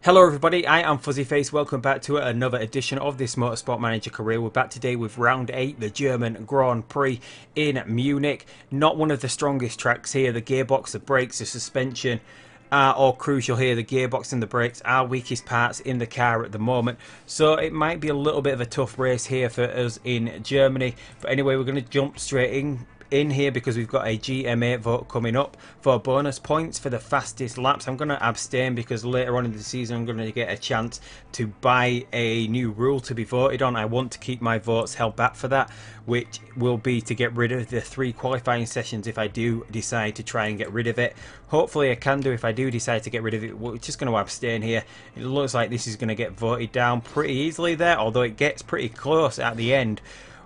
Hello everybody, I am Fuzzyface. Welcome back to another edition of this Motorsport Manager career. We're back today with round 8, the German Grand Prix in Munich. Not one of the strongest tracks here. The gearbox, the brakes, the suspension are all crucial here. The gearbox and the brakes are weakest parts in the car at the moment. So it might be a little bit of a tough race here for us in Germany. But anyway, we're going to jump straight in here because we've got a GM8 vote coming up for bonus points for the fastest laps. I'm going to abstain because later on in the season I'm going to get a chance to buy a new rule to be voted on. I want to keep my votes held back for that, which will be to get rid of the 3 qualifying sessions if I do decide to try and get rid of it. Hopefully I can do if I do decide to get rid of it. We're just going to abstain here. It looks like this is going to get voted down pretty easily there, although it gets pretty close at the end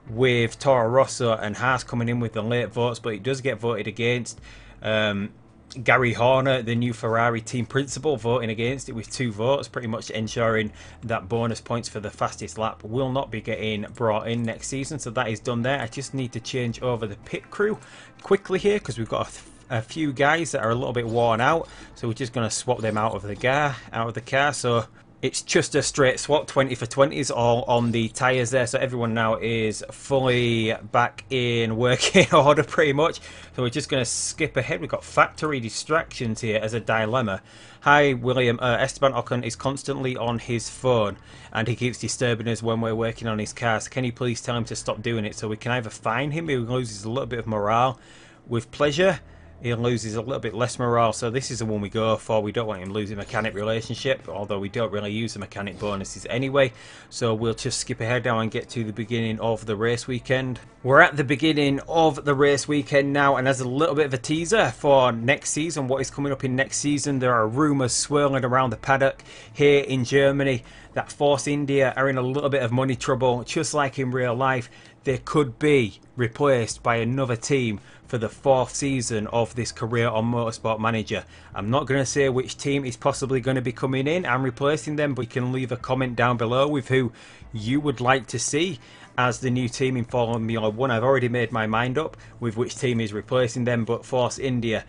with Toro Rosso and Haas coming in with the late votes, but it does get voted against. Gary Horner, the new Ferrari team principal, voting against it with 2 votes, pretty much ensuring that bonus points for the fastest lap will not be getting brought in next season. So that is done there. I just need to change over the pit crew quickly here because we've got a few guys that are a little bit worn out, so we're just going to swap them out of the car. So it's just a straight swap, 20 for 20s all on the tyres there. So everyone now is fully back in working order pretty much. So we're just going to skip ahead. We've got factory distractions here as a dilemma. Hi William, Esteban Ocon is constantly on his phone and he keeps disturbing us when we're working on his car. So can you please tell him to stop doing it? So we can either fine him, he loses a little bit of morale. With pleasure, he loses a little bit less morale, so this is the one we go for. We don't want him losing mechanic relationship, although we don't really use the mechanic bonuses anyway. So we'll just skip ahead now and get to the beginning of the race weekend. We're at the beginning of the race weekend now, and as a little bit of a teaser for next season, what is coming up in next season, there are rumours swirling around the paddock here in Germany that Force India are in a little bit of money trouble. Just like in real life, they could be replaced by another team for the 4th season of this career on Motorsport Manager. I'm not going to say which team is possibly going to be coming in and replacing them, but you can leave a comment down below with who you would like to see as the new team in Formula 1. I've already made my mind up with which team is replacing them, but Force India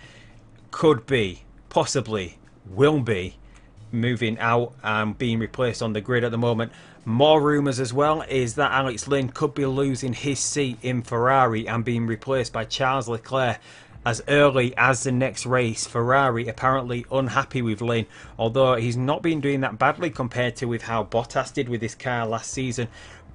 could be, possibly, will be moving out and being replaced on the grid at the moment. More rumours as well is that Alex Lynn could be losing his seat in Ferrari and being replaced by Charles Leclerc as early as the next race. Ferrari apparently unhappy with Lynn, although he's not been doing that badly compared to with how Bottas did with his car last season.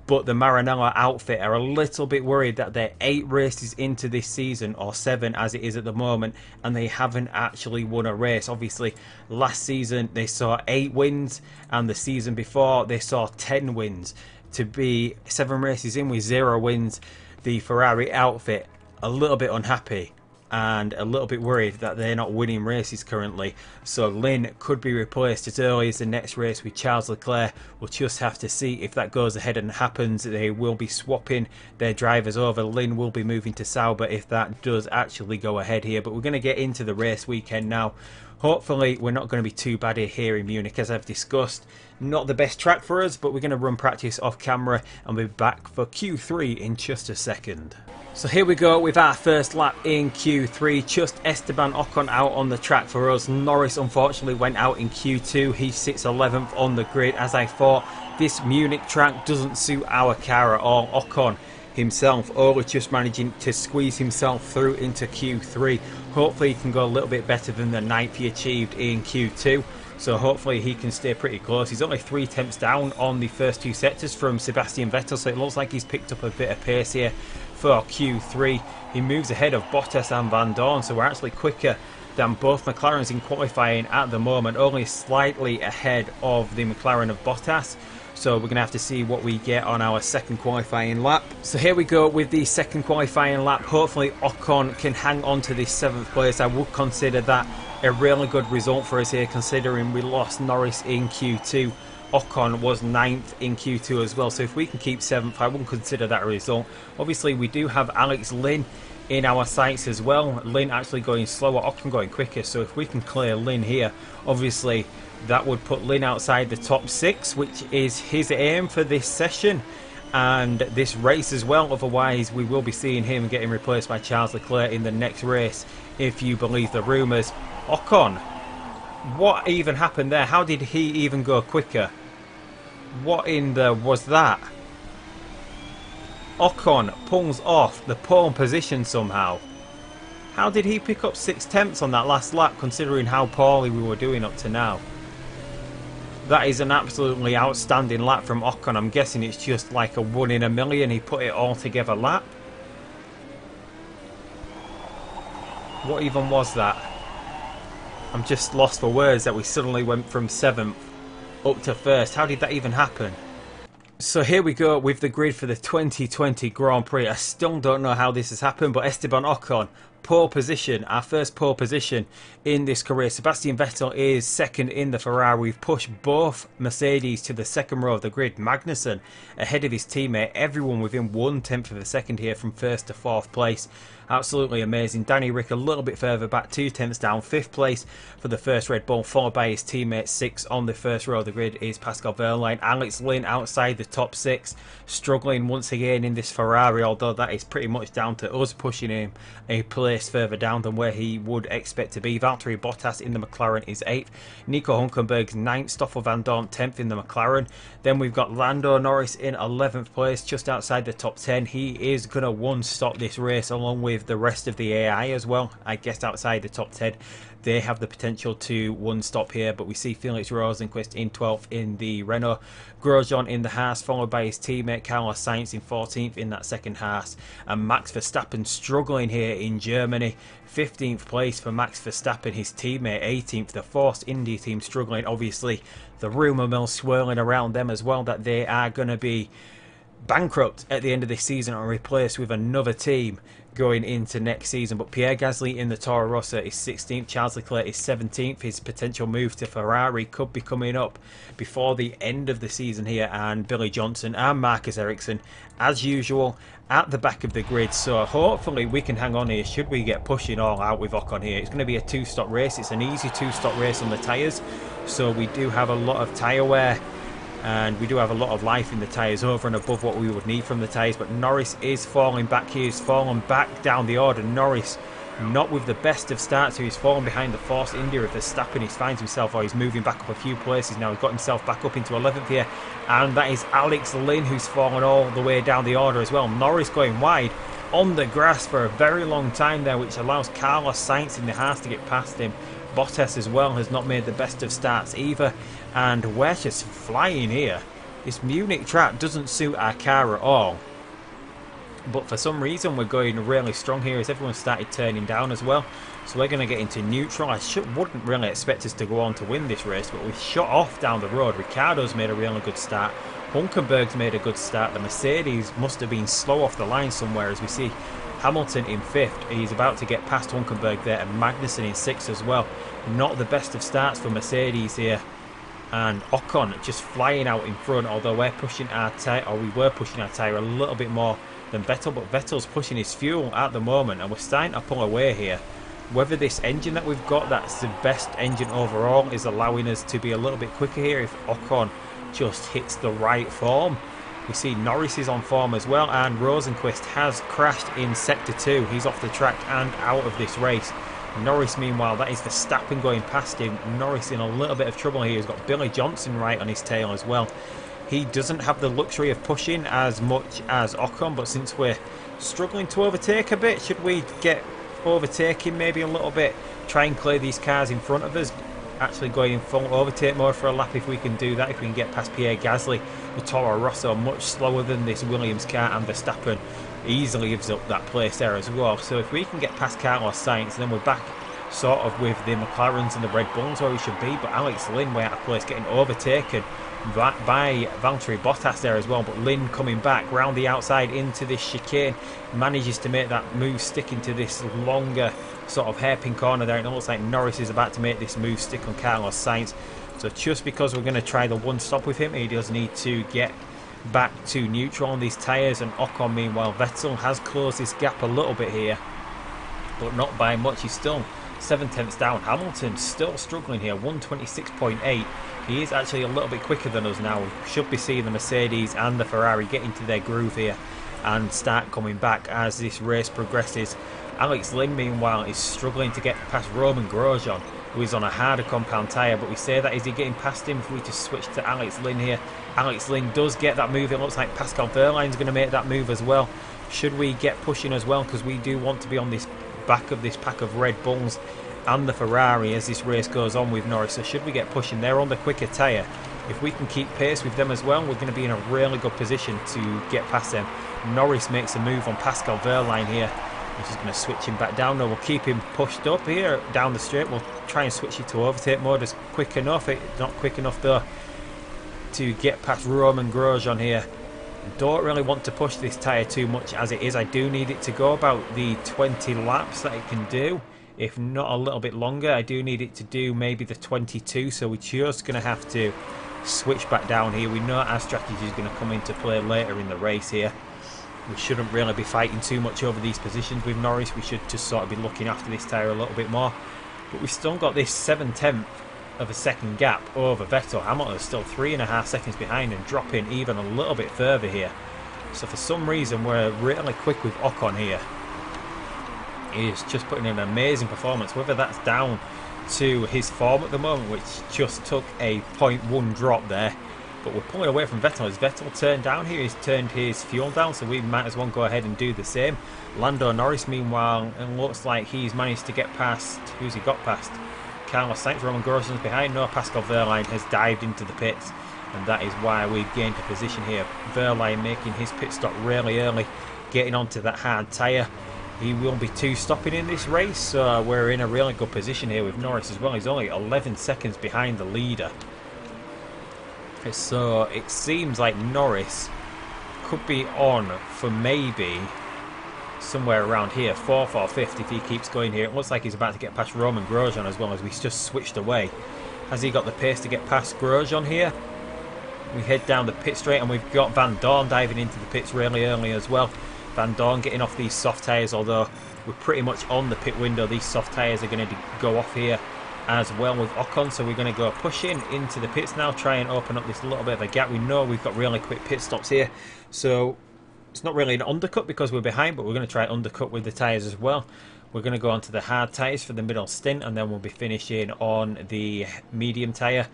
But the Maranello outfit are a little bit worried that they're 8 races into this season, or 7 as it is at the moment, and they haven't actually won a race. Obviously, last season they saw 8 wins, and the season before they saw 10 wins. To be 7 races in with 0 wins, the Ferrari outfit a little bit unhappy and a little bit worried that they're not winning races currently. So Lynn could be replaced as early as the next race with Charles Leclerc. We'll just have to see if that goes ahead and happens. They will be swapping their drivers over. Lynn will be moving to Sauber if that does actually go ahead here. But we're going to get into the race weekend now. Hopefully we're not going to be too bad here in Munich, as I've discussed. Not the best track for us, but we're going to run practice off camera and we'll be back for Q3 in just a second. So here we go with our first lap in Q3. Just Esteban Ocon out on the track for us. Norris unfortunately went out in Q2. He sits 11th on the grid. As I thought, this Munich track doesn't suit our car at all. Ocon himself only just managing to squeeze himself through into Q3. Hopefully he can go a little bit better than the 9th he achieved in Q2. So hopefully he can stay pretty close. He's only 3 tenths down on the first 2 sectors from Sebastian Vettel, so it looks like he's picked up a bit of pace here for Q3. He moves ahead of Bottas and Van Dorn, so we're actually quicker than both McLarens in qualifying at the moment, only slightly ahead of the McLaren of Bottas. So we're going to have to see what we get on our second qualifying lap. So here we go with the second qualifying lap. Hopefully Ocon can hang on to this 7th place. I would consider that a really good result for us here, considering we lost Norris in Q2. Ocon was 9th in Q2 as well, so if we can keep 7th, I wouldn't consider that a result. Obviously we do have Alex Lynn in our sights as well. Lynn actually going slower, Ocon going quicker, so if we can clear Lynn here, obviously that would put Lynn outside the top 6, which is his aim for this session and this race as well. Otherwise we will be seeing him getting replaced by Charles Leclerc in the next race, if you believe the rumours. Ocon What even happened there? How did he even go quicker? What in the was that? Ocon pulls off the pole position somehow. How did he pick up 6/10 on that last lap, considering how poorly we were doing up to now? That is an absolutely outstanding lap from Ocon. I'm guessing it's just like a 1 in a million. He put it all together lap. What even was that? I'm just lost for words that we suddenly went from 7th up to 1st. How did that even happen? So here we go with the grid for the 2020 Grand Prix. I still don't know how this has happened, but Esteban Ocon, pole position, our first pole position in this career. Sebastian Vettel is second in the Ferrari. We've pushed both Mercedes to the second row of the grid. Magnussen ahead of his teammate. Everyone within 1/10 of a second here from 1st to 4th place. Absolutely amazing. Danny Rick a little bit further back, 2/10 down. 5th place for the first Red Bull, followed by his teammate. 6th on the first row of the grid is Pascal Wehrlein. Alex Lynn outside the top 6, struggling once again in this Ferrari, although that is pretty much down to us pushing him a place further down than where he would expect to be. Valtteri Bottas in the McLaren is 8th. Nico Hulkenberg's 9th. Stoffel Van Dorn 10th in the McLaren. Then we've got Lando Norris in 11th place, just outside the top 10. He is going to one-stop this race along with the rest of the AI as well. I guess outside the top 10 they have the potential to one-stop here, but we see Felix Rosenqvist in 12th in the Renault, Grosjean in the Haas, followed by his teammate Carlos Sainz in 14th in that second Haas, and Max Verstappen struggling here in Germany. 15th place for Max Verstappen, his teammate 18th. The Force Indy team struggling. Obviously the rumour mill swirling around them as well that they are going to be bankrupt at the end of this season and replaced with another team going into next season. But Pierre Gasly in the Toro Rosso is 16th. Charles Leclerc is 17th. His potential move to Ferrari could be coming up before the end of the season here. And Billy Johnson and Marcus Ericsson, as usual, at the back of the grid. So hopefully we can hang on here should we get pushing all out with Ocon here. It's going to be a 2-stop race. It's an easy 2-stop race on the tyres. So we do have a lot of tyre wear, and we do have a lot of life in the tyres over and above what we would need from the tyres. But Norris is falling back here. He's fallen back down the order. Norris not with the best of starts. So he's fallen behind the Force India of Verstappen. He finds himself, he's moving back up a few places now. He's got himself back up into 11th here. And that is Alex Lynn who's fallen all the way down the order as well. Norris going wide on the grass for a very long time there, which allows Carlos Sainz in the Haas to get past him. Bottas as well has not made the best of starts either, and we're just flying here. This Munich track doesn't suit our car at all, but for some reason we're going really strong here as everyone started turning down as well. So we're going to get into neutral. I wouldn't really expect us to go on to win this race, but we've shot off down the road. Ricciardo's made a really good start. Hulkenberg's made a good start. The Mercedes must have been slow off the line somewhere, as we see Hamilton in 5th. He's about to get past Hulkenberg there, and Magnussen in 6th as well. Not the best of starts for Mercedes here. And Ocon just flying out in front, although we're pushing our tyre, or we were pushing our tyre a little bit more than Vettel, but Vettel's pushing his fuel at the moment, and we're starting to pull away here. Whether this engine that we've got, that's the best engine overall, is allowing us to be a little bit quicker here if Ocon just hits the right form. We see Norris is on form as well, and Rosenqvist has crashed in Sector 2. He's off the track and out of this race. Norris, meanwhile, that is Verstappen going past him. Norris in a little bit of trouble here. He's got Billy Johnson right on his tail as well. He doesn't have the luxury of pushing as much as Ocon, but since we're struggling to overtake a bit, should we get overtaking maybe a little bit? Try and clear these cars in front of us. Actually going in full overtake mode for a lap if we can do that, if we can get past Pierre Gasly. The Toro Rosso much slower than this Williams car, and Verstappen easily gives up that place there as well. So if we can get past Carlos Sainz, then we're back sort of with the McLarens and the Red Bulls where we should be. But Alex Lynn way out of place, getting overtaken by Valtteri Bottas there as well. But Lynn coming back round the outside into this chicane, manages to make that move stick into this longer sort of hairpin corner there. It looks like Norris is about to make this move stick on Carlos Sainz. So just because we're going to try the one stop with him, he does need to get back to neutral on these tyres. And Ocon, meanwhile, Vettel has closed this gap a little bit here, but not by much. He's still 7/10 down. Hamilton still struggling here, 126.8. He is actually a little bit quicker than us now. We should be seeing the Mercedes and the Ferrari get into their groove here and start coming back as this race progresses. Alex Lynn, meanwhile, is struggling to get past Roman Grosjean. who is on a harder compound tyre. But we say that, is he getting past him? If we just switch to Alex Lynn here, Alex Lynn does get that move. It looks like Pascal Wehrlein's going to make that move as well. Should we get pushing as well, because we do want to be on this back of this pack of Red Bulls and the Ferrari as this race goes on with Norris. So should we get pushing, they're on the quicker tyre. If we can keep pace with them as well, we're going to be in a really good position to get past them. Norris makes a move on Pascal Wehrlein here. We're just going to switch him back down. No, we'll keep him pushed up here down the straight. We'll try and switch it to overtake mode as quick enough. It's not quick enough though to get past Roman Grosjean here. Don't really want to push this tyre too much as it is. I do need it to go about the 20 laps that it can do, if not a little bit longer. I do need it to do maybe the 22, so we're just going to have to switch back down here. We know our strategy is going to come into play later in the race here. We shouldn't really be fighting too much over these positions with Norris. We should just sort of be looking after this tyre a little bit more. But we've still got this 7/10 of a second gap over Vettel. Hamilton is still 3.5 seconds behind and dropping even a little bit further here. So for some reason we're really quick with Ocon here. He is just putting in an amazing performance, whether that's down to his form at the moment, which just took a 0.1 drop there. But we're pulling away from Vettel. As Vettel turned down here, he's turned his fuel down, so we might as well go ahead and do the same. Lando Norris, meanwhile, it looks like he's managed to get past, who's he got past? Carlos Sainz. Roman Grosjean's behind. No, Pascal Wehrlein has dived into the pits, and that is why we've gained a position here. Wehrlein making his pit stop really early, getting onto that hard tyre. He will be stopping in this race, so we're in a really good position here with Norris as well. He's only 11 seconds behind the leader. So it seems like Norris could be on for maybe somewhere around here, 4th or 5th if he keeps going here. It looks like he's about to get past Roman Grosjean as well, as we just switched away. Has he got the pace to get past Grosjean here? We head down the pit straight, and we've got Van Dorn diving into the pits really early as well. Van Dorn getting off these soft tyres, although we're pretty much on the pit window. These soft tyres are going to go off here as well with Ocon, so we're going to go pushing into the pits now, try and open up this little bit of a gap. We know we've got really quick pit stops here, so it's not really an undercut because we're behind, but we're going to try undercut with the tyres as well. We're going to go onto the hard tyres for the middle stint, and then we'll be finishing on the medium tyre.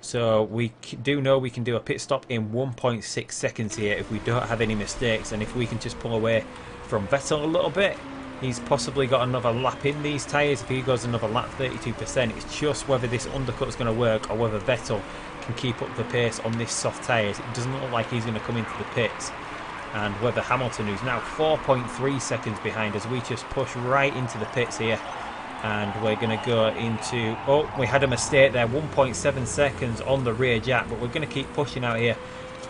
So we do know we can do a pit stop in 1.6 seconds here if we don't have any mistakes, and if we can just pull away from Vettel a little bit. He's possibly got another lap in these tyres. If he goes another lap, 32%. It's just whether this undercut is going to work or whether Vettel can keep up the pace on this soft tyres. It doesn't look like he's going to come into the pits. And whether Hamilton, who's now 4.3 seconds behind, as we just push right into the pits here. And we're going to go into... Oh, we had a mistake there. 1.7 seconds on the rear jack. But we're going to keep pushing out here.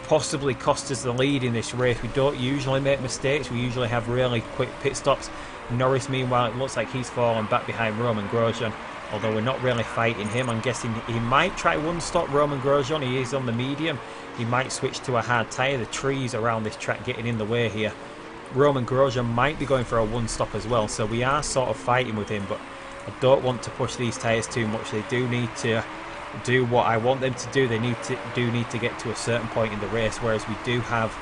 Possibly cost us the lead in this race. We don't usually make mistakes. We usually have really quick pit stops. Norris, meanwhile, it looks like he's fallen back behind Roman Grosjean, although we're not really fighting him. I'm guessing he might try one stop Roman Grosjean. He is on the medium. He might switch to a hard tyre. The trees around this track getting in the way here. Roman Grosjean might be going for a one stop as well, so we are sort of fighting with him, but I don't want to push these tyres too much. They do need to do what I want them to do. They do need to get to a certain point in the race, whereas we do have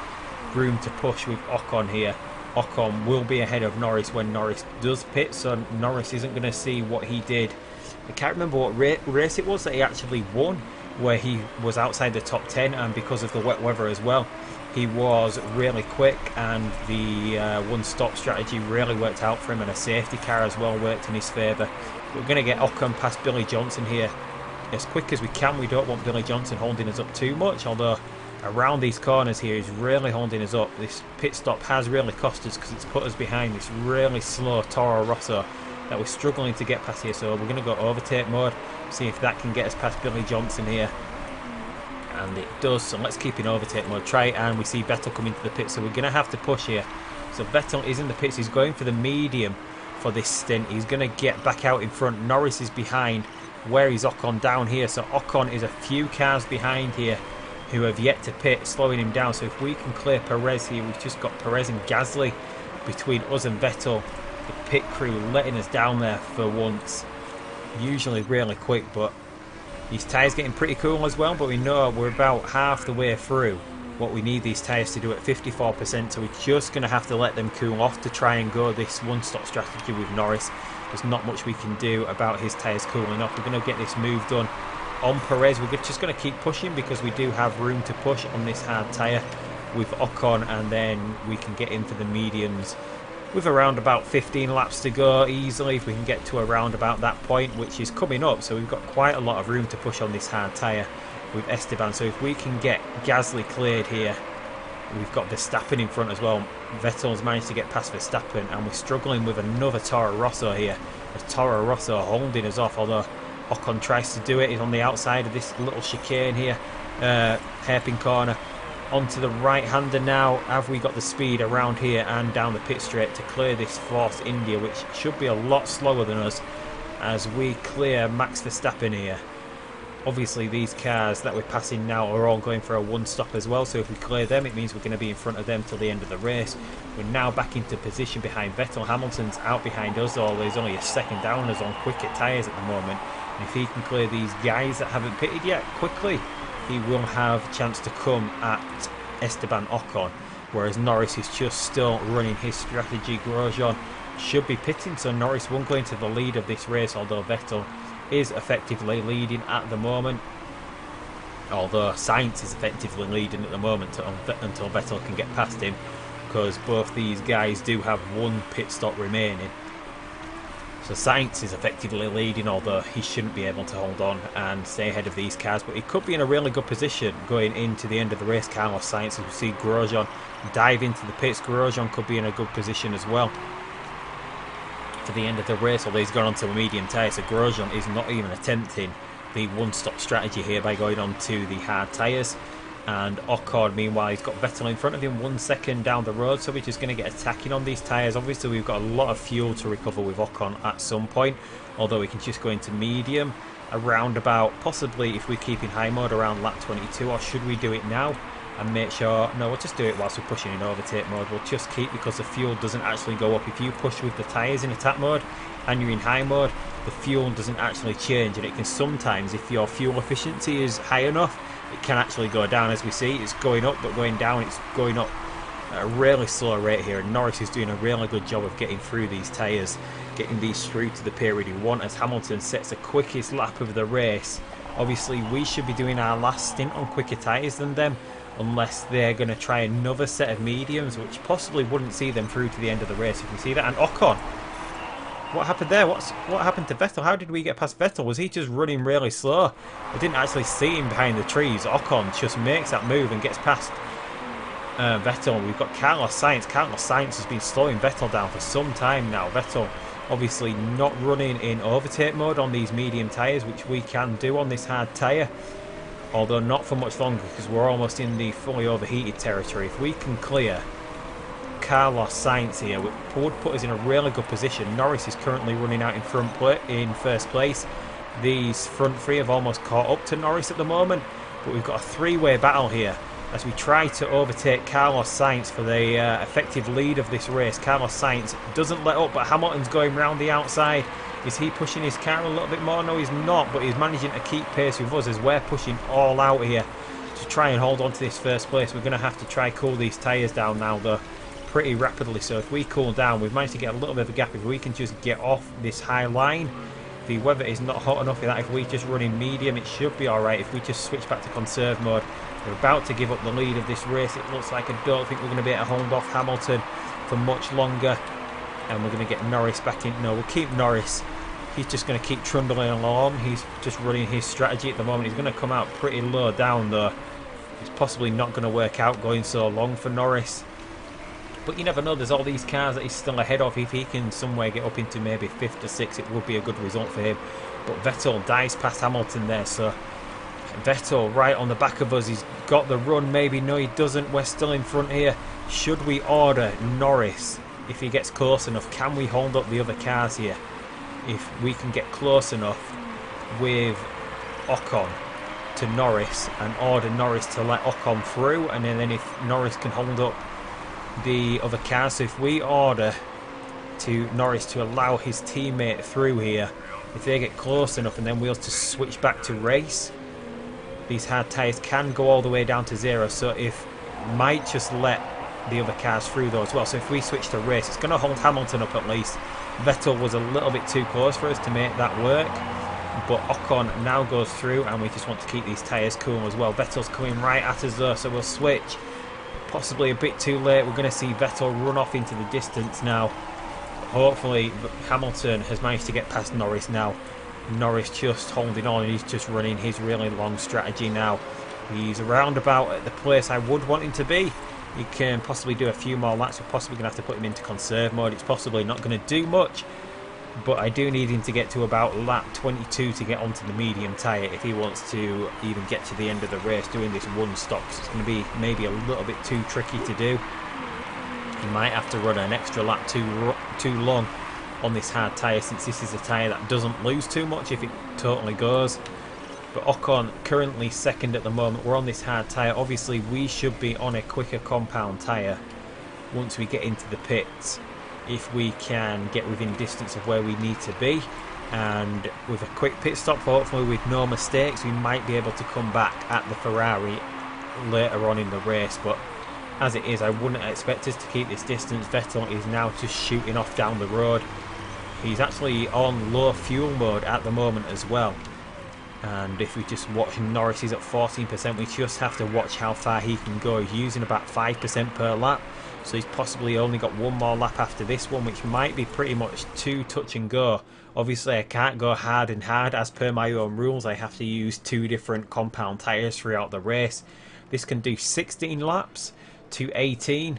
room to push with Ocon here. Ocon will be ahead of Norris when Norris does pit, so Norris isn't going to see what he did. I can't remember what race it was that he actually won, where he was outside the top 10, and because of the wet weather as well, he was really quick, and the one-stop strategy really worked out for him, and a safety car as well worked in his favour. We're going to get Ocon past Billy Johnson here as quick as we can. We don't want Billy Johnson holding us up too much, although around these corners here he's really holding us up. This pit stop has really cost us because it's put us behind this really slow Toro Rosso that we're struggling to get past here. So we're going to go overtake mode, see if that can get us past Billy Johnson here, and it does. So let's keep in overtake mode, try it, and we see Vettel come into the pit, so we're going to have to push here. So Vettel is in the pits. He's going for the medium for this stint. He's going to get back out in front. Norris is behind. Where is Ocon? Down here. So Ocon is a few cars behind here who have yet to pit, slowing him down. So if we can clear Perez here, we've just got Perez and Gasly between us and Vettel. The pit crew letting us down there for once. Usually really quick, but these tyres getting pretty cool as well. But we know we're about half the way through what we need these tyres to do at 54%. So we're just going to have to let them cool off to try and go this one-stop strategy with Norris. there's not much we can do about his tyres cooling off. We're going to get this move done on Perez. We're just going to keep pushing because we do have room to push on this hard tyre with Ocon, and then we can get in for the mediums with around about 15 laps to go easily if we can get to around about that point, which is coming up. So we've got quite a lot of room to push on this hard tyre with Esteban. So if we can get Gasly cleared here, we've got Verstappen in front as well. Vettel's managed to get past Verstappen, and we're struggling with another Toro Rosso here. As Toro Rosso holding us off, although Ocon tries to do it. He's on the outside of this little chicane here, hairpin corner. Onto the right-hander now. Have we got the speed around here and down the pit straight to clear this Force India, which should be a lot slower than us, as we clear Max Verstappen here. Obviously these cars that we're passing now are all going for a one-stop as well, so if we clear them it means we're going to be in front of them till the end of the race. We're now back into position behind Vettel. Hamilton's out behind us, although he's only a second down us on quicker tyres at the moment. And if he can clear these guys that haven't pitted yet quickly, he will have a chance to come at Esteban Ocon, whereas Norris is just still running his strategy. Grosjean should be pitting, so Norris won't go into the lead of this race, although Vettel is effectively leading at the moment. Although Sainz is effectively leading at the moment until Vettel can get past him, because both these guys do have one pit stop remaining. So Sainz is effectively leading, although he shouldn't be able to hold on and stay ahead of these cars. But he could be in a really good position going into the end of the race, Carlos Sainz. As we see Grosjean dive into the pits, Grosjean could be in a good position as well for the end of the race, although he's gone onto a medium tyre. So Grosjean is not even attempting the one-stop strategy here by going on to the hard tyres. And Ocon, meanwhile, he's got Vettel in front of him 1 second down the road, so we're just going to get attacking on these tyres. Obviously we've got a lot of fuel to recover with Ocon at some point, although we can just go into medium around about, possibly if we keep in high mode, around lap 22, or should we do it now and make sure, no, we'll just do it whilst we're pushing in overtake mode. We'll just keep, because the fuel doesn't actually go up. If you push with the tyres in attack mode and you're in high mode, the fuel doesn't actually change, and it can sometimes, if your fuel efficiency is high enough, it can actually go down. As we see, it's going up, but going down, it's going up at a really slow rate here. And Norris is doing a really good job of getting through these tyres, getting these through to the period he wants, as Hamilton sets the quickest lap of the race. Obviously, we should be doing our last stint on quicker tyres than them, unless they're going to try another set of mediums, which possibly wouldn't see them through to the end of the race. If we see that, and Ocon, what happened there? What happened to Vettel? How did we get past Vettel? Was he just running really slow? I didn't actually see him behind the trees. Ocon just makes that move and gets past Vettel. We've got Carlos Sainz. Carlos Sainz has been slowing Vettel down for some time now. Vettel obviously not running in overtake mode on these medium tyres, which we can do on this hard tyre, although not for much longer, because we're almost in the fully overheated territory. If we can clear Carlos Sainz here, would put us in a really good position. Norris is currently running out in first place. These front three have almost caught up to Norris at the moment, but we've got a three-way battle here as we try to overtake Carlos Sainz for the effective lead of this race. Carlos Sainz doesn't let up, but Hamilton's going round the outside. Is he pushing his car a little bit more? No, he's not, but he's managing to keep pace with us as we're pushing all out here to try and hold on to this first place. We're going to have to try cool these tyres down now, though, pretty rapidly. So if we cool down, we've managed to get a little bit of a gap. If we can just get off this high line, the weather is not hot enough for that. If we just run in medium, it should be alright. If we just switch back to conserve mode, we're about to give up the lead of this race. It looks like I don't think we're going to be able to hold off Hamilton for much longer, and we're going to get Norris back in. No, we'll keep Norris. He's just going to keep trundling along. He's just running his strategy at the moment. He's going to come out pretty low down, though. It's possibly not going to work out going so long for Norris. But you never know, there's all these cars that he's still ahead of. If he can somewhere get up into maybe 5th or 6th, it would be a good result for him. But Vettel dives past Hamilton there, so Vettel right on the back of us. He's got the run, maybe. No, he doesn't. We're still in front here. Should we order Norris if he gets close enough? Can we hold up the other cars here? If we can get close enough with Ocon to Norris and order Norris to let Ocon through, and then if Norris can hold up the other cars. So if we order to Norris to allow his teammate through here, if they get close enough, and then we'll just switch back to race, these hard tyres can go all the way down to 0. So if might just let the other cars through though as well. So if we switch to race, it's going to hold Hamilton up at least. Vettel was a little bit too close for us to make that work, but Ocon now goes through, and we just want to keep these tyres cool as well. Vettel's coming right at us though, so we'll switch. Possibly a bit too late. We're going to see Vettel run off into the distance now. Hopefully Hamilton has managed to get past Norris now. Norris just holding on, and he's just running his really long strategy now. He's around about at the place I would want him to be. He can possibly do a few more laps. We're possibly going to have to put him into conserve mode. It's possibly not going to do much, but I do need him to get to about lap 22 to get onto the medium tyre if he wants to even get to the end of the race doing this one stop. So it's going to be maybe a little bit too tricky to do. He might have to run an extra lap too long on this hard tyre, since this is a tyre that doesn't lose too much if it totally goes. But Ocon currently second at the moment. We're on this hard tyre. Obviously we should be on a quicker compound tyre once we get into the pits, if we can get within distance of where we need to be. And with a quick pit stop, hopefully with no mistakes, we might be able to come back at the Ferrari later on in the race. But as it is, I wouldn't expect us to keep this distance. Vettel is now just shooting off down the road. He's actually on low fuel mode at the moment as well. And if we just watch Norris, he's at 14%. We just have to watch how far he can go. He's using about 5% per lap. So he's possibly only got one more lap after this one, which might be pretty much too touch and go. Obviously I can't go hard and hard as per my own rules. I have to use 2 different compound tyres throughout the race. This can do 16 laps to 18.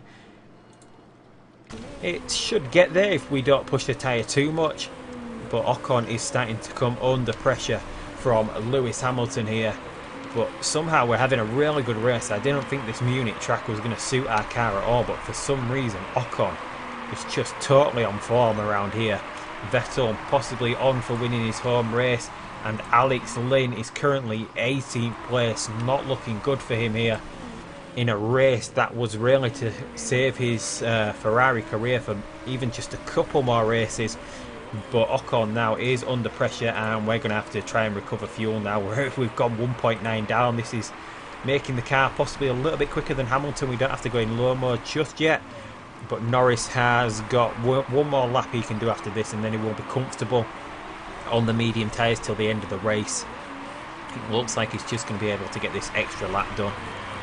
It should get there if we don't push the tyre too much. But Ocon is starting to come under pressure from Lewis Hamilton here. But somehow we're having a really good race. I didn't think this Munich track was going to suit our car at all, but for some reason Ocon is just totally on form around here. Vettel possibly on for winning his home race, and Alex Lynn is currently 18th place. Not looking good for him here in a race that was really to save his Ferrari career for even just a couple more races. But Ocon now is under pressure, and we're going to have to try and recover fuel now. We've gone 1.9 down. This is making the car possibly a little bit quicker than Hamilton. We don't have to go in low mode just yet. But Norris has got one more lap he can do after this, and then he will be comfortable on the medium tyres till the end of the race. It looks like he's just going to be able to get this extra lap done.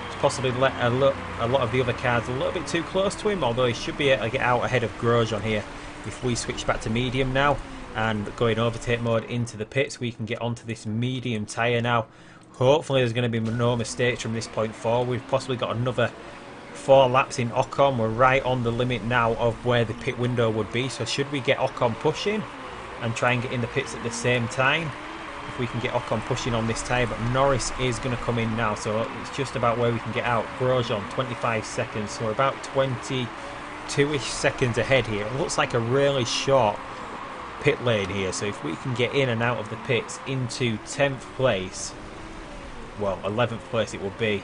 It's possibly let a lot of the other cars a little bit too close to him, although he should be able to get out ahead of Grosjean here. If we switch back to medium now and go in overtake mode into the pits, we can get onto this medium tyre now. Hopefully there's going to be no mistakes from this point forward. We've possibly got another 4 laps in Ocon. We're right on the limit now of where the pit window would be. So should we get Ocon pushing and try and get in the pits at the same time? If we can get Ocon pushing on this tyre, but Norris is going to come in now. So it's just about where we can get out. Grosjean 25 seconds. So we're about 22-ish seconds ahead here. It looks like a really short pit lane here, so if we can get in and out of the pits into 10th place, well 11th place it will be,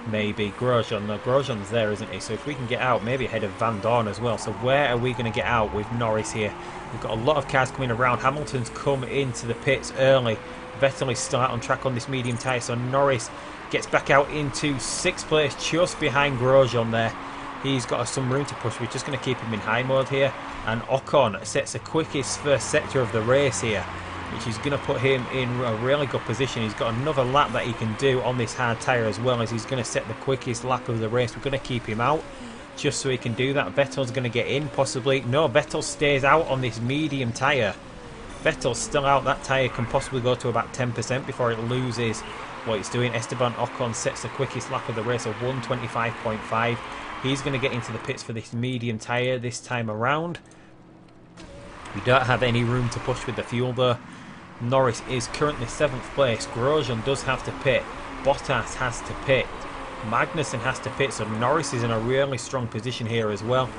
maybe Grosjean. No, Grosjean's there, isn't he? So if we can get out maybe ahead of Van Dorn as well. So where are we going to get out with Norris here? We've got a lot of cars coming around. Hamilton's come into the pits early. Vettel is still out on track on this medium tyre, so Norris gets back out into 6th place just behind Grosjean there. He's got some room to push. We're just going to keep him in high mode here. And Ocon sets the quickest first sector of the race here, which is going to put him in a really good position. He's got another lap that he can do on this hard tyre as well, as he's going to set the quickest lap of the race. We're going to keep him out just so he can do that. Vettel's going to get in possibly. No, Vettel stays out on this medium tyre. Vettel's still out. That tyre can possibly go to about 10% before it loses what it's doing. Esteban Ocon sets the quickest lap of the race of 1:25.5. He's going to get into the pits for this medium tyre this time around. We don't have any room to push with the fuel though. Norris is currently 7th place. Grosjean does have to pit. Bottas has to pit. Magnussen has to pit. So Norris is in a really strong position here as well.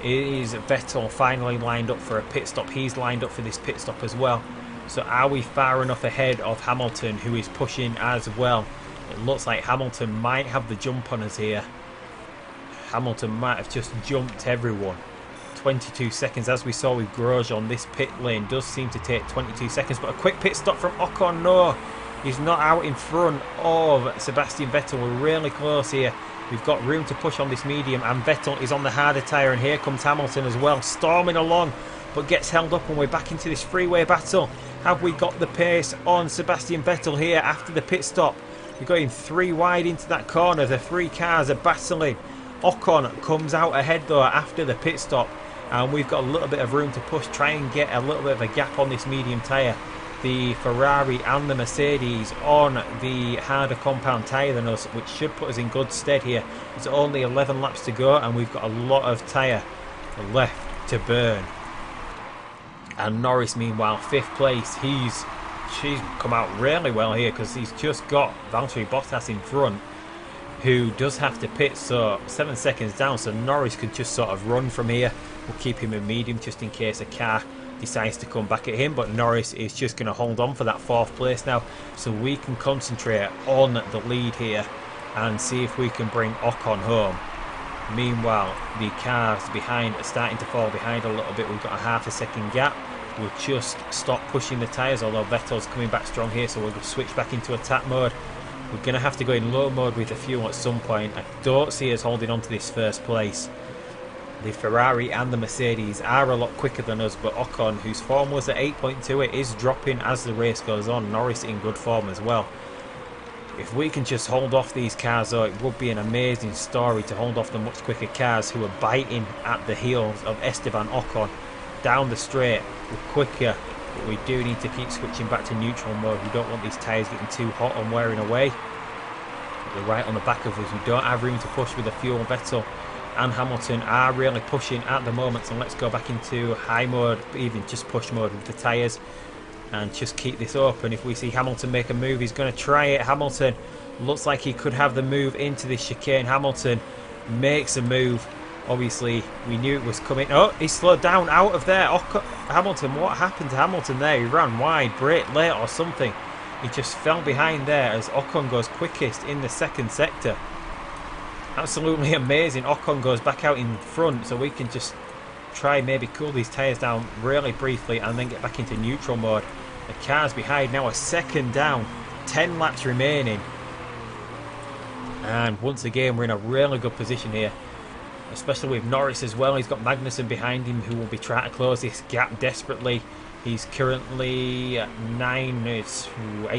Is Vettel finally lined up for a pit stop? He's lined up for this pit stop as well. So are we far enough ahead of Hamilton, who is pushing as well? It looks like Hamilton might have the jump on us here. Hamilton might have just jumped everyone. 22 seconds, as we saw with Grosjean. This pit lane does seem to take 22 seconds, but a quick pit stop from Ocon. No, he's not out in front of Sebastian Vettel. We're really close here. We've got room to push on this medium, and Vettel is on the harder tyre, and here comes Hamilton as well, storming along. but gets held up and we're back into this freeway battle. Have we got the pace on Sebastian Vettel here after the pit stop? We're going 3 wide into that corner. The 3 cars are battling. Ocon comes out ahead though after the pit stop, and we've got a little bit of room to push, try and get a little bit of a gap on this medium tyre. The Ferrari and the Mercedes on the harder compound tyre than us, which should put us in good stead here. There's only 11 laps to go and we've got a lot of tyre left to burn. And Norris, meanwhile, 5th place. She's come out really well here because he's just got Valtteri Bottas in front, who does have to pit, so 7 seconds down, so Norris could just sort of run from here. We'll keep him in medium just in case a car decides to come back at him, but Norris is just going to hold on for that 4th place now, so we can concentrate on the lead here and see if we can bring Ocon home. Meanwhile, the cars behind are starting to fall behind a little bit. We've got a ½ second gap. We'll just stop pushing the tyres, although Vettel's coming back strong here, so we'll switch back into attack mode. We're going to have to go in low mode with the fuel at some point. I don't see us holding on to this 1st place. The Ferrari and the Mercedes are a lot quicker than us, but Ocon, whose form was at 8.2, it is dropping as the race goes on. Norris in good form as well. If we can just hold off these cars though, it would be an amazing story to hold off the much quicker cars who are biting at the heels of Esteban Ocon down the straight. We're quicker, but we do need to keep switching back to neutral mode. We don't want these tyres getting too hot and wearing away. They're right on the back of us. We don't have room to push with the fuel. Vettel and Hamilton are really pushing at the moment, so let's go back into high mode, even just push mode with the tyres, and just keep this open. If we see Hamilton make a move, he's going to try it. Hamilton looks like he could have the move into this chicane. Hamilton makes a move. Obviously we knew it was coming. Oh, he slowed down out of there. Hamilton, what happened to Hamilton there? He ran wide, brake late or something. He just fell behind there as Ocon goes quickest in the 2nd sector. Absolutely amazing. Ocon goes back out in front, so we can just try maybe cool these tyres down really briefly and then get back into neutral mode. The cars behind now are 2nd down, 10 laps remaining, and once again we're in a really good position here, especially with Norris as well. He's got Magnussen behind him, who will be trying to close this gap desperately. He's currently 8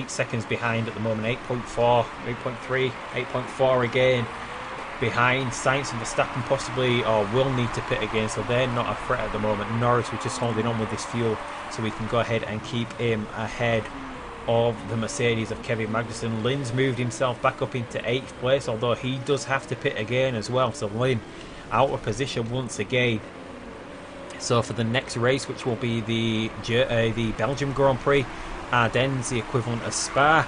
seconds behind at the moment. 8.4, 8.3, 8.4 again behind. Sainz and Verstappen possibly or will need to pit again, so they're not a threat at the moment. Norris was just holding on with this fuel, so we can go ahead and keep him ahead of the Mercedes of Kevin Magnussen. Lynn's moved himself back up into 8th place, although he does have to pit again as well, so Lynn out of position once again. So for the next race, which will be the Belgium Grand Prix, Ardennes, the equivalent of Spa,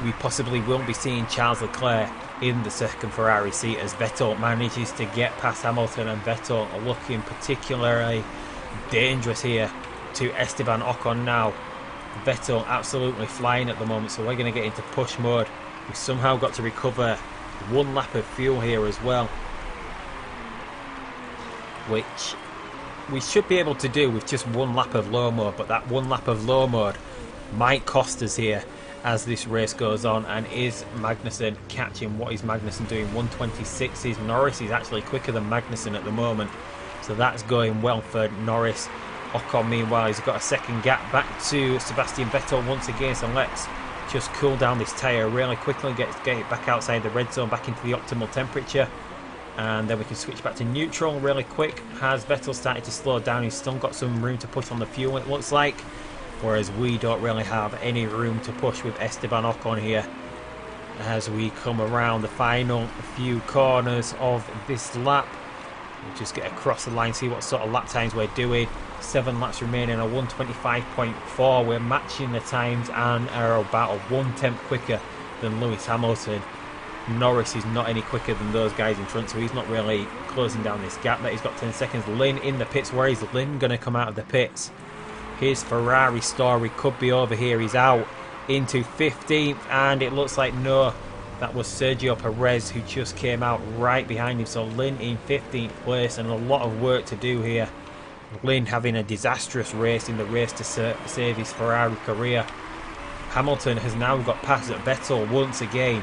we possibly will be seeing Charles Leclerc in the 2nd Ferrari seat as Vettel manages to get past Hamilton, and Vettel are looking particularly dangerous here to Esteban Ocon now. Vettel absolutely flying at the moment, so we're going to get into push mode. We've somehow got to recover 1 lap of fuel here as well, which we should be able to do with just 1 lap of low mode, but that 1 lap of low mode might cost us here as this race goes on. And is Magnussen catching? What is Magnussen doing? 126. Norris is actually quicker than Magnussen at the moment, so that's going well for Norris. Ocon meanwhile has got a 2nd gap back to Sebastian Vettel once again, so let's just cool down this tyre really quickly, get it back outside the red zone, back into the optimal temperature, and then we can switch back to neutral really quick. Has Vettel started to slow down? He's still got some room to push on the fuel, it looks like, whereas we don't really have any room to push with Esteban Ocon here as we come around the final few corners of this lap. We'll just get across the line, see what sort of lap times we're doing. 7 laps remaining, a 125.4. We're matching the times and are about a 1/10 quicker than Lewis Hamilton. Norris is not any quicker than those guys in front, so he's not really closing down this gap there. He's got 10 seconds. Lynn in the pits. Where is Lynn going to come out of the pits? His Ferrari story could be over here. He's out into 15th, and it looks like no, that was Sergio Perez who just came out right behind him. So Lynn in 15th place, and a lot of work to do here. Lynn having a disastrous race in the race to save his Ferrari career. Hamilton has now got past Vettel once again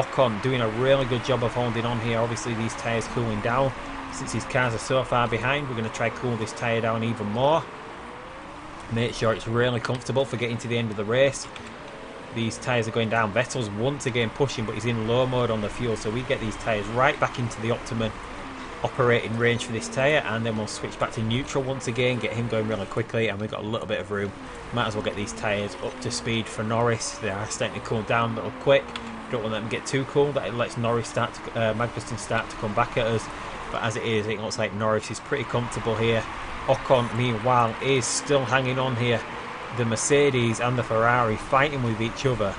Ocon doing a really good job of holding on here. Obviously these tyres cooling down. Since these cars are so far behind, we're going to try cool this tyre down even more. Make sure it's really comfortable for getting to the end of the race. These tyres are going down. Vettel's once again pushing, but he's in low mode on the fuel, so we get these tyres right back into the optimum operating range for this tyre, and then we'll switch back to neutral once again, get him going really quickly, and we've got a little bit of room. Might as well get these tyres up to speed for Norris. They are starting to cool down a little quick. Don't want them to get too cool. That lets Norris start to, Magnussen start to come back at us. But as it is, it looks like Norris is pretty comfortable here. Ocon, meanwhile, is still hanging on here. The Mercedes and the Ferrari fighting with each other,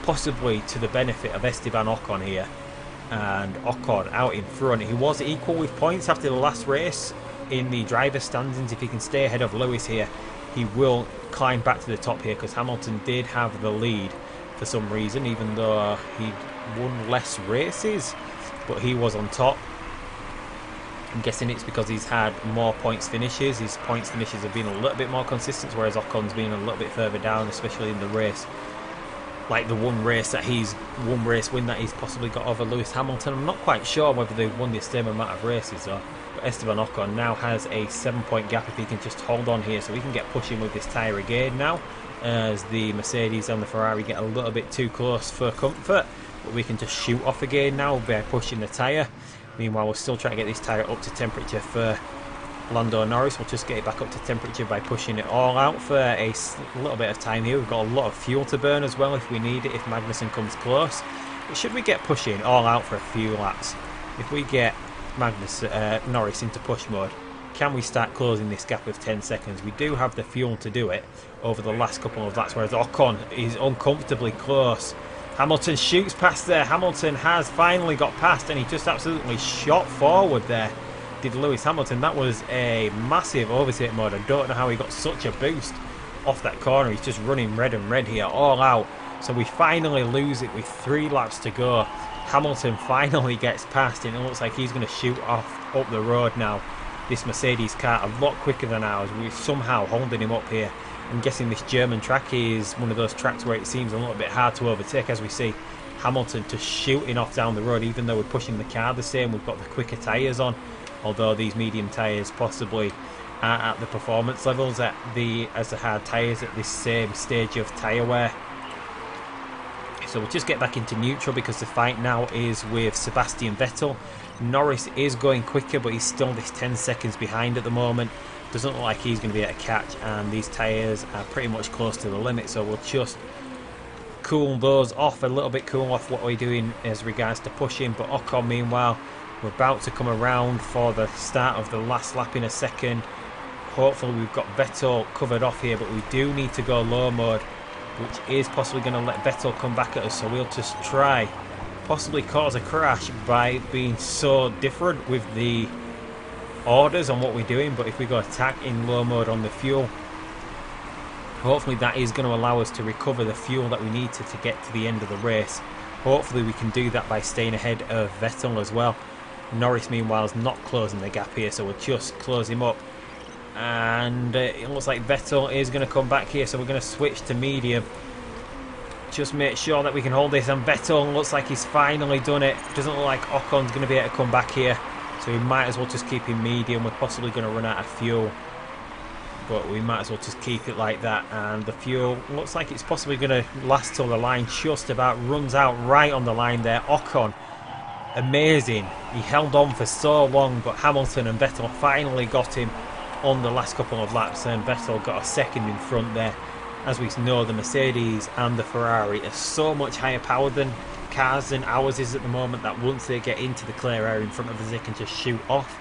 possibly to the benefit of Esteban Ocon here. And Ocon out in front. He was equal with points after the last race in the driver's standings. If he can stay ahead of Lewis here, he will climb back to the top here, because Hamilton did have the lead for some reason, even though he won less races, but he was on top. I'm guessing it's because he's had more points finishes. His points finishes have been a little bit more consistent, whereas Ocon's been a little bit further down, especially in the race. Like the one race win that he's possibly got over Lewis Hamilton. I'm not quite sure whether they've won the same amount of races though. But Esteban Ocon now has a 7-point gap if he can just hold on here, so we can get pushing with this tyre again now, as the Mercedes and the Ferrari get a little bit too close for comfort. But we can just shoot off again now by pushing the tyre. Meanwhile, we're still trying to get this tyre up to temperature for Lando Norris. We'll just get it back up to temperature by pushing it all out for a little bit of time here. We've got a lot of fuel to burn as well if we need it, if Magnussen comes close. But should we get pushing all out for a few laps? If we get Norris into push mode, can we start closing this gap with 10 seconds? We do have the fuel to do it over the last couple of laps, whereas Ocon is uncomfortably close. Hamilton shoots past there. Hamilton has finally got past, and he just absolutely shot forward there. Did Lewis Hamilton. That was a massive overtake mode. I don't know how he got such a boost off that corner. He's just running red and red here, all out. So we finally lose it with 3 laps to go. Hamilton finally gets past, and it looks like he's going to shoot off up the road now. This Mercedes car a lot quicker than ours. We're somehow holding him up here. I'm guessing this German track is one of those tracks where it seems a little bit hard to overtake, as we see Hamilton just shooting off down the road. Even though we're pushing the car the same, we've got the quicker tyres on, although these medium tyres possibly aren't at the performance levels as the hard tyres at this same stage of tyre wear. So we'll just get back into neutral, because the fight now is with Sebastian Vettel. Norris is going quicker, but he's still this 10 seconds behind at the moment. Doesn't look like he's going to be able to catch, and these tyres are pretty much close to the limit, so we'll just cool those off a little bit, cool off what we're doing as regards to pushing. But Ocon, meanwhile, we're about to come around for the start of the last lap in a second. Hopefully we've got Vettel covered off here, but we do need to go low mode, which is possibly going to let Vettel come back at us, so we'll just try possibly cause a crash by being so different with the orders on what we're doing. But if we go attack in low mode on the fuel, hopefully that is going to allow us to recover the fuel that we need to get to the end of the race. Hopefully we can do that by staying ahead of Vettel as well. Norris meanwhile is not closing the gap here, so we'll just close him up, and it looks like Vettel is going to come back here, so we're going to switch to medium. Just make sure that we can hold this, and Vettel looks like he's finally done it. Doesn't look like Ocon's going to be able to come back here, so we might as well just keep him medium. We're possibly going to run out of fuel, but we might as well just keep it like that. And the fuel looks like it's possibly going to last till the line just about runs out right on the line there. Ocon, amazing. He held on for so long, but Hamilton and Vettel finally got him on the last couple of laps, and Vettel got a second in front there. As we know, the Mercedes and the Ferrari are so much higher powered than cars than ours is at the moment, that once they get into the clear air in front of us, they can just shoot off.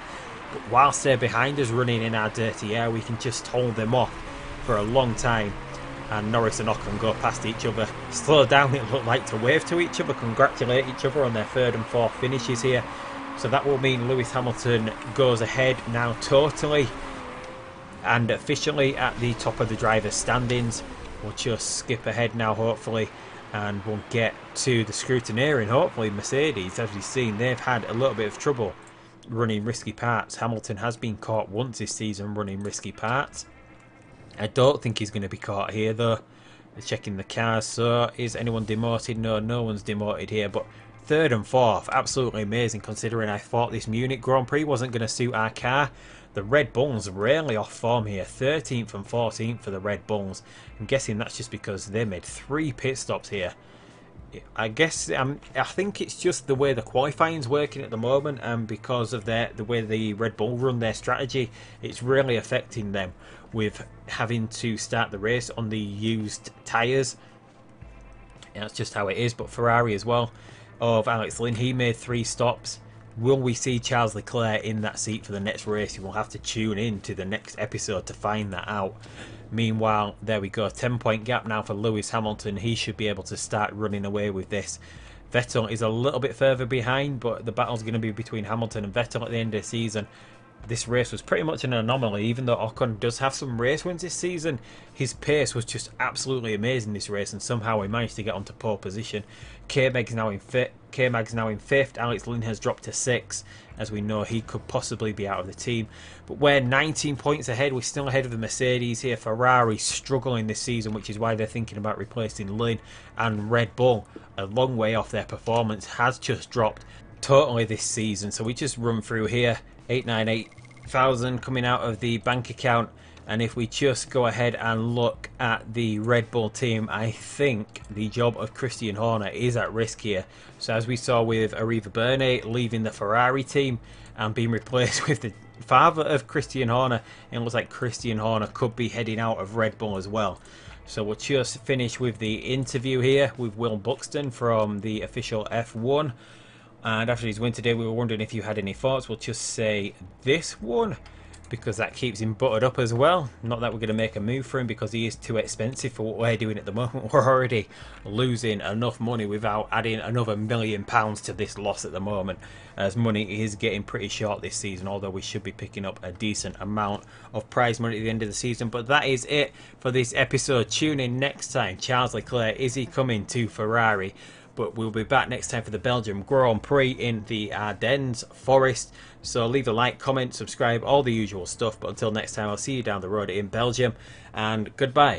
But whilst they're behind us running in our dirty air, we can just hold them off for a long time. And Norris and Ocon go past each other, slow down, it looked like, to wave to each other, congratulate each other on their 3rd and 4th finishes here. So that will mean Lewis Hamilton goes ahead now totally and officially at the top of the drivers' standings. We'll just skip ahead now, hopefully, and we'll get to the scrutineering. Hopefully Mercedes, as we've seen, they've had a little bit of trouble running risky parts. Hamilton has been caught once this season running risky parts. I don't think he's going to be caught here though. They're checking the cars. So is anyone demoted? No, no one's demoted here, but third and fourth. Absolutely amazing, considering I thought this Munich Grand Prix wasn't going to suit our car. The Red Bulls really off form here. 13th and 14th for the Red Bulls. I'm guessing that's just because they made 3 pit stops here. I guess I think it's just the way the qualifying's working at the moment, and because of the way the Red Bull run their strategy, it's really affecting them with having to start the race on the used tyres. That's just how it is. But Ferrari as well, of Alex Lynn, he made 3 stops. Will we see Charles Leclerc in that seat for the next race? We'll have to tune in to the next episode to find that out. Meanwhile, there we go, 10-point gap now for Lewis Hamilton. He should be able to start running away with this. Vettel is a little bit further behind, but the battle's going to be between Hamilton and Vettel at the end of the season. This race was pretty much an anomaly. Even though Ocon does have some race wins this season, his pace was just absolutely amazing this race, and somehow he managed to get onto pole position. K-Mag's now in 5th. Alex Lynn has dropped to 6th. As we know, he could possibly be out of the team. But we're 19 points ahead. We're still ahead of the Mercedes here. Ferrari struggling this season, which is why they're thinking about replacing Lynn. And Red Bull, a long way off their performance, has just dropped totally this season. So we just run through here. 898,000 coming out of the bank account. And if we just go ahead and look at the Red Bull team, I think the job of Christian Horner is at risk here. So as we saw with Arriva Bene leaving the Ferrari team and being replaced with the father of Christian Horner, it looks like Christian Horner could be heading out of Red Bull as well. So we'll just finish with the interview here with Will Buxton from the official F1. And after his win today, we were wondering if you had any thoughts. We'll just say this one, because that keeps him buttered up as well. Not that we're going to make a move for him, because he is too expensive for what we're doing at the moment. We're already losing enough money without adding another £1 million to this loss at the moment, as money is getting pretty short this season, although we should be picking up a decent amount of prize money at the end of the season. But that is it for this episode. Tune in next time. Charles Leclerc, is he coming to Ferrari? But we'll be back next time for the Belgium Grand Prix in the Ardennes Forest. So leave a like, comment, subscribe, all the usual stuff. But until next time, I'll see you down the road in Belgium. And goodbye.